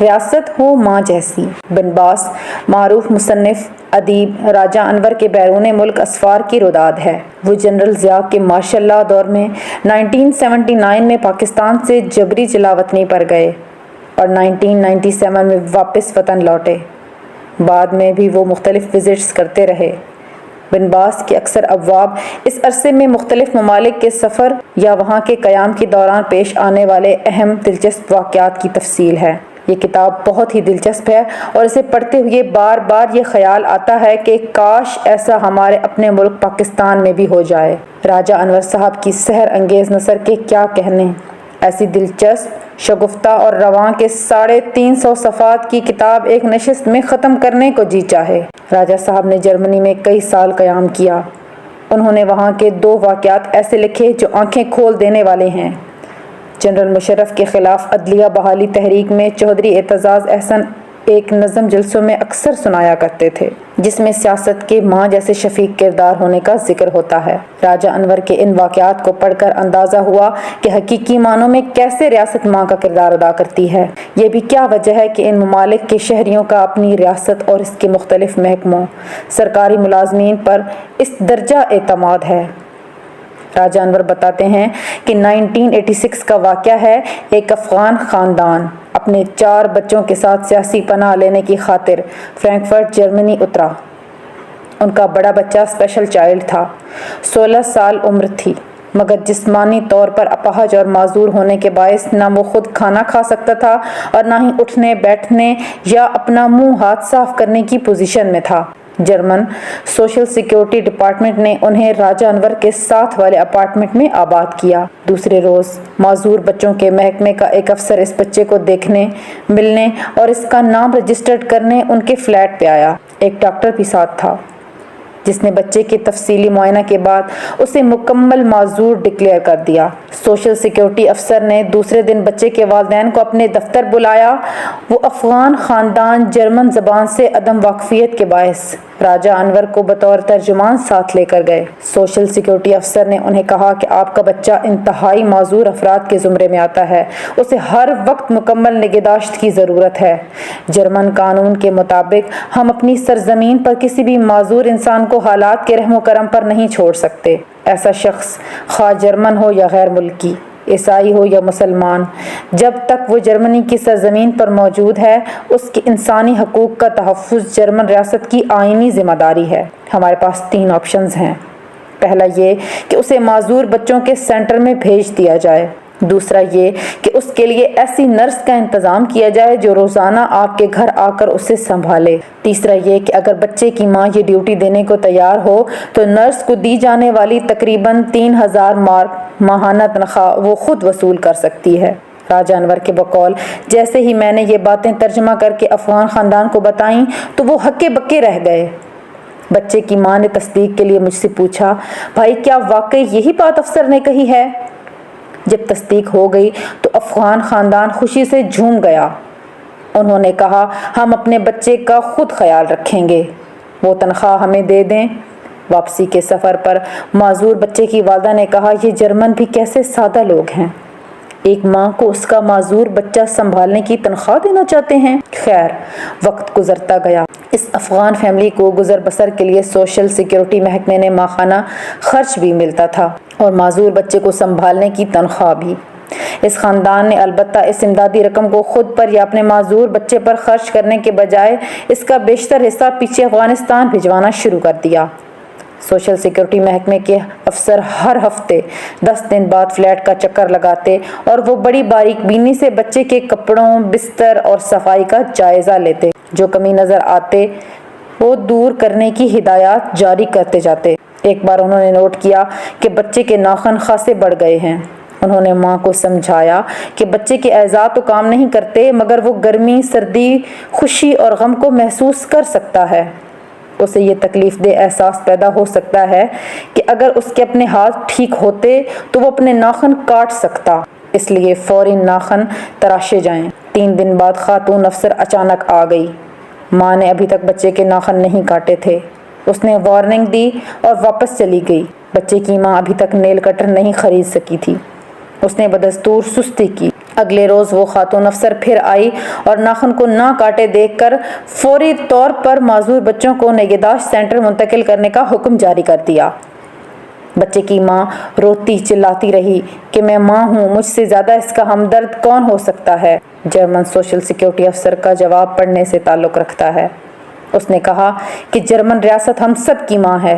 ریاست ہو ماں جیسی۔ بن باس معروف مصنف ادیب راجہ انور کے بیرون ملک اسفار کی روداد ہے۔ وہ جنرل ضیاء کے مارشل لا دور میں 1979 میں پاکستان سے جبری جلا وطنی پر گئے اور 1997 میں واپس وطن لوٹے۔ بعد میں بھی وہ مختلف وزٹس کرتے رہے۔ بن باس کے اکثر ابواب اس عرصے میں مختلف ممالک کے سفر یا وہاں کے قیام کے دوران پیش آنے والے اہم دلچسپ واقعات کی تفصیل ہے۔ یہ کتاب بہت ہی دلچسپ ہے اور اسے پڑھتے ہوئے بار بار یہ خیال آتا ہے کہ کاش ایسا ہمارے اپنے ملک پاکستان میں بھی ہو جائے۔ راجہ انور صاحب کی سحر انگیز نثر کے کیا کہنے، ایسی دلچسپ، شگفتہ اور رواں کے 350 صفحات کی کتاب ایک نشست میں ختم کرنے کو جی چاہے۔ راجہ صاحب نے جرمنی میں کئی سال قیام کیا۔ انہوں نے وہاں کے 2 واقعات ایسے لکھے جو آنکھیں کھول دینے والے ہیں۔ جنرل مشرف کے خلاف عدلیہ بحالی تحریک میں چودھری اعتزاز احسن ایک نظم جلسوں میں اکثر سنایا کرتے تھے جس میں سیاست کے ماں جیسے شفیق کردار ہونے کا ذکر ہوتا ہے۔ راجہ انور کے ان واقعات کو پڑھ کر اندازہ ہوا کہ حقیقی معنوں میں کیسے ریاست ماں کا کردار ادا کرتی ہے۔ یہ بھی کیا وجہ ہے کہ ان ممالک کے شہریوں کا اپنی ریاست اور اس کے مختلف محکموں، سرکاری ملازمین پر اس درجہ اعتماد ہے۔ راجہ انور بتاتے ہیں کہ 1986 کا واقعہ ہے۔ ایک افغان خاندان اپنے 4 بچوں کے ساتھ سیاسی پناہ لینے کی خاطر فرینکفرٹ جرمنی اترا۔ ان کا بڑا بچہ اسپیشل چائلڈ تھا، 16 سال عمر تھی، مگر جسمانی طور پر اپاہج اور معذور ہونے کے باعث نہ وہ خود کھانا کھا سکتا تھا اور نہ ہی اٹھنے بیٹھنے یا اپنا منہ ہاتھ صاف کرنے کی پوزیشن میں تھا۔ جرمن سوشل سیکیورٹی ڈپارٹمنٹ نے انہیں راجہ انور کے ساتھ والے اپارٹمنٹ میں آباد کیا۔ دوسرے روز معذور بچوں کے محکمے کا ایک افسر اس بچے کو دیکھنے، ملنے اور اس کا نام رجسٹرڈ کرنے ان کے فلیٹ پہ آیا۔ ایک ڈاکٹر بھی ساتھ تھا جس نے بچے کے تفصیلی معائنہ کے بعد اسے مکمل معذور ڈکلیئر کر دیا۔ سوشل سیکیورٹی افسر نے دوسرے دن بچے کے والدین کو اپنے دفتر بلایا۔ وہ افغان خاندان جرمن زبان سے عدم واقفیت کے باعث راجہ انور کو بطور ترجمان ساتھ لے کر گئے۔ سوشل سیکیورٹی افسر نے انہیں کہا کہ آپ کا بچہ انتہائی معذور افراد کے زمرے میں آتا ہے، اسے ہر وقت مکمل نگہداشت کی ضرورت ہے۔ جرمن قانون کے مطابق ہم اپنی سرزمین پر کسی بھی معذور انسان کو حالات کے رحم و کرم پر نہیں چھوڑ سکتے۔ ایسا شخص خواہ جرمن ہو یا غیر ملکی، عیسائی ہو یا مسلمان، جب تک وہ جرمنی کی سرزمین پر موجود ہے اس کے انسانی حقوق کا تحفظ جرمن ریاست کی آئینی ذمہ داری ہے۔ ہمارے پاس 3 آپشنز ہیں۔ پہلا یہ کہ اسے معذور بچوں کے سینٹر میں بھیج دیا جائے، دوسرا یہ کہ اس کے لیے ایسی نرس کا انتظام کیا جائے جو روزانہ آپ کے گھر آ کر اسے سنبھالے، تیسرا یہ کہ اگر بچے کی ماں یہ ڈیوٹی دینے کو تیار ہو تو نرس کو دی جانے والی تقریباً 3000 مارک ماہانہ تنخواہ وہ خود وصول کر سکتی ہے۔ راجہ انور کے بقول جیسے ہی میں نے یہ باتیں ترجمہ کر کے افغان خاندان کو بتائیں تو وہ ہکے بکے رہ گئے۔ بچے کی ماں نے تصدیق کے لیے مجھ سے پوچھا، بھائی کیا واقعی یہی بات افسر نے کہی ہے؟ جب تصدیق ہو گئی تو افغان خاندان خوشی سے جھوم گیا۔ انہوں نے کہا ہم اپنے بچے کا خود خیال رکھیں گے، وہ تنخواہ ہمیں دے دیں۔ واپسی کے سفر پر معذور بچے کی والدہ نے کہا یہ جرمن بھی کیسے سادہ لوگ ہیں، ایک ماں کو اس کا معذور بچہ سنبھالنے کی تنخواہ دینا چاہتے ہیں۔ خیر وقت گزرتا گیا۔ اس افغان فیملی کو گزر بسر کے لیے سوشل سیکیورٹی محکمے نے ماہانہ خرچ بھی ملتا تھا اور معذور بچے کو سنبھالنے کی تنخواہ بھی۔ اس خاندان نے البتہ اس امدادی رقم کو خود پر یا اپنے معذور بچے پر خرچ کرنے کے بجائے اس کا بیشتر حصہ پیچھے افغانستان بھجوانا شروع کر دیا۔ سوشل سیکیورٹی محکمے کے افسر ہر ہفتے 10 دن بعد فلیٹ کا چکر لگاتے اور وہ بڑی باریک بینی سے بچے کے کپڑوں، بستر اور صفائی کا جائزہ لیتے۔ جو کمی نظر آتے وہ دور کرنے کی ہدایات جاری کرتے جاتے۔ ایک بار انہوں نے نوٹ کیا کہ بچے کے ناخن خاصے بڑھ گئے ہیں۔ انہوں نے ماں کو سمجھایا کہ بچے کے اعضاء تو کام نہیں کرتے مگر وہ گرمی، سردی، خوشی اور غم کو محسوس کر سکتا ہے۔ اسے یہ تکلیف دہ احساس پیدا ہو سکتا ہے کہ اگر اس کے اپنے ہاتھ ٹھیک ہوتے تو وہ اپنے ناخن کاٹ سکتا، اس لیے فوری ناخن تراشے جائیں۔ 3 دن بعد خاتون افسر اچانک آ گئی۔ ماں نے ابھی تک بچے کے ناخن نہیں کاٹے تھے۔ اس نے وارننگ دی اور واپس چلی گئی۔ بچے کی ماں ابھی تک نیل کٹر نہیں خرید سکی تھی۔ اس نے بدستور سستی کی، اگلے روز وہ خاتون افسر پھر آئی اور ناخن کو نہ کاٹے دیکھ کر فوری طور پر معذور بچوں کو نگہداشت سینٹر منتقل کرنے کا حکم جاری کر دیا۔ بچے کی ماں روتی چلاتی رہی کہ میں ماں ہوں، مجھ سے زیادہ اس کا ہمدرد کون ہو سکتا ہے۔ جرمن سوشل سیکیورٹی افسر کا جواب پڑھنے سے تعلق رکھتا ہے۔ اس نے کہا کہ جرمن ریاست ہم سب کی ماں ہے،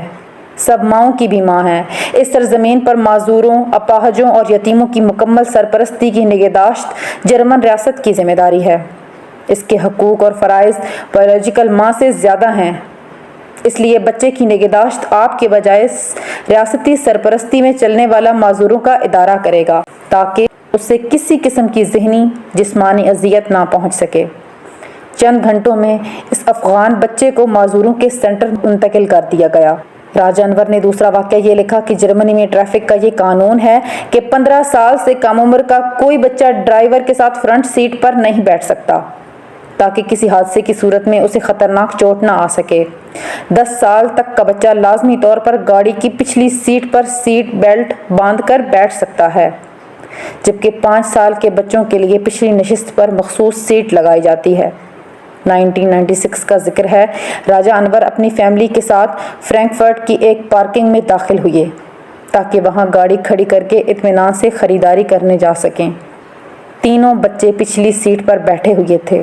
سب ماؤں کی بھی ماں ہے۔ اس سرزمین پر معذوروں، اپاہجوں اور یتیموں کی مکمل سرپرستی کی نگہداشت جرمن ریاست کی ذمہ داری ہے۔ اس کے حقوق اور فرائض بایولوجیکل ماں سے زیادہ ہیں، اس لیے بچے کی نگہداشت آپ کے بجائے ریاستی سرپرستی میں چلنے والا معذوروں کا ادارہ کرے گا تاکہ اسے کسی قسم کی ذہنی جسمانی اذیت نہ پہنچ سکے۔ چند گھنٹوں میں اس افغان بچے کو معذوروں کے سینٹر منتقل کر دیا گیا۔ راجہ انور نے دوسرا واقعہ یہ لکھا کہ جرمنی میں ٹریفک کا یہ قانون ہے کہ 15 سال سے کم عمر کا کوئی بچہ ڈرائیور کے ساتھ فرنٹ سیٹ پر نہیں بیٹھ سکتا تاکہ کسی حادثے کی صورت میں اسے خطرناک چوٹ نہ آ سکے۔ 10 سال تک کا بچہ لازمی طور پر گاڑی کی پچھلی سیٹ پر سیٹ بیلٹ باندھ کر بیٹھ سکتا ہے، جبکہ 5 سال کے بچوں کے لیے پچھلی نشست پر مخصوص سیٹ لگائی جاتی ہے۔ 1996 کا ذکر ہے۔ راجہ انور اپنی فیملی کے ساتھ فرینکفرٹ کی ایک پارکنگ میں داخل ہوئے تاکہ وہاں گاڑی کھڑی کر کے اطمینان سے خریداری کرنے جا سکیں۔ تینوں بچے پچھلی سیٹ پر بیٹھے ہوئے تھے۔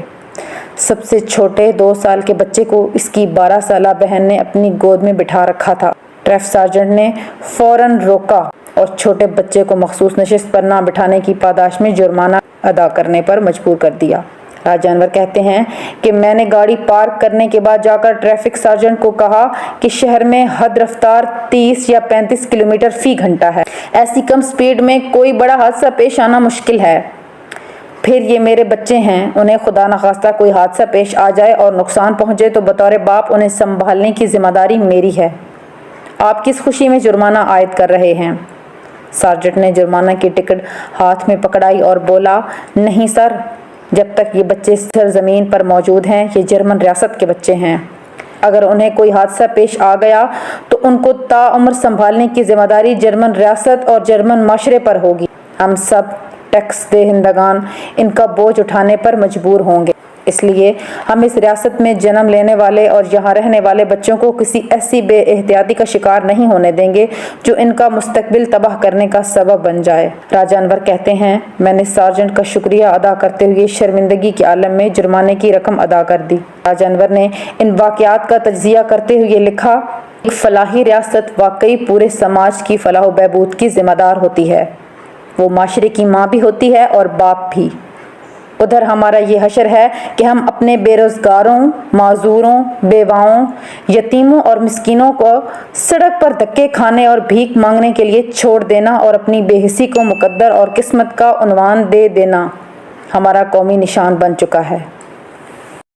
سب سے چھوٹے 2 سال کے بچے کو اس کی 12 سالہ بہن نے اپنی گود میں بٹھا رکھا تھا۔ ٹریفک سارجنٹ نے فوراً روکا اور چھوٹے بچے کو مخصوص نشست پر نہ بٹھانے کی پاداش میں جرمانہ ادا کرنے پر مجبور کر دیا۔ راجہ انور کہتے ہیں کہ میں نے گاڑی پارک کرنے کے بعد جا کر ٹریفک سارجنٹ کو کہا کہ شہر میں حد رفتار 30 یا 35 کلومیٹر فی گھنٹہ ہے، ایسی کم سپیڈ میں کوئی بڑا حادثہ پیش آنا مشکل ہے۔ پھر یہ میرے بچے ہیں، انہیں خدا نخواستہ کوئی حادثہ پیش آ جائے اور نقصان پہنچے تو بطور باپ انہیں سنبھالنے کی ذمہ داری میری ہے۔ آپ کس خوشی میں جرمانہ عائد کر رہے ہیں؟ سارجنٹ نے جرمانہ کی ٹکٹ ہاتھ میں پکڑائی اور بولا، نہیں سر، جب تک یہ بچے سرزمین پر موجود ہیں یہ جرمن ریاست کے بچے ہیں۔ اگر انہیں کوئی حادثہ پیش آ گیا تو ان کو تا عمر سنبھالنے کی ذمہ داری جرمن ریاست اور جرمن معاشرے پر ہوگی۔ ہم سب ٹیکس دہندگان ان کا بوجھ اٹھانے پر مجبور ہوں گے، اس لیے ہم اس ریاست میں جنم لینے والے اور یہاں رہنے والے بچوں کو کسی ایسی بے احتیاطی کا شکار نہیں ہونے دیں گے جو ان کا مستقبل تباہ کرنے کا سبب بن جائے۔ راجہ انور کہتے ہیں، میں نے سارجنٹ کا شکریہ ادا کرتے ہوئے شرمندگی کے عالم میں جرمانے کی رقم ادا کر دی۔ راجہ انور نے ان واقعات کا تجزیہ کرتے ہوئے لکھا، ایک فلاحی ریاست واقعی پورے سماج کی فلاح و بہبود کی ذمہ دار ہوتی ہے، وہ معاشرے کی ماں بھی ہوتی ہے اور باپ بھی۔ ادھر ہمارا یہ حشر ہے کہ ہم اپنے بے روزگاروں، معذوروں، بیواؤں، یتیموں اور مسکینوں کو سڑک پر دھکے کھانے اور بھیک مانگنے کے لیے چھوڑ دینا اور اپنی بے حسی کو مقدر اور قسمت کا عنوان دے دینا ہمارا قومی نشان بن چکا ہے۔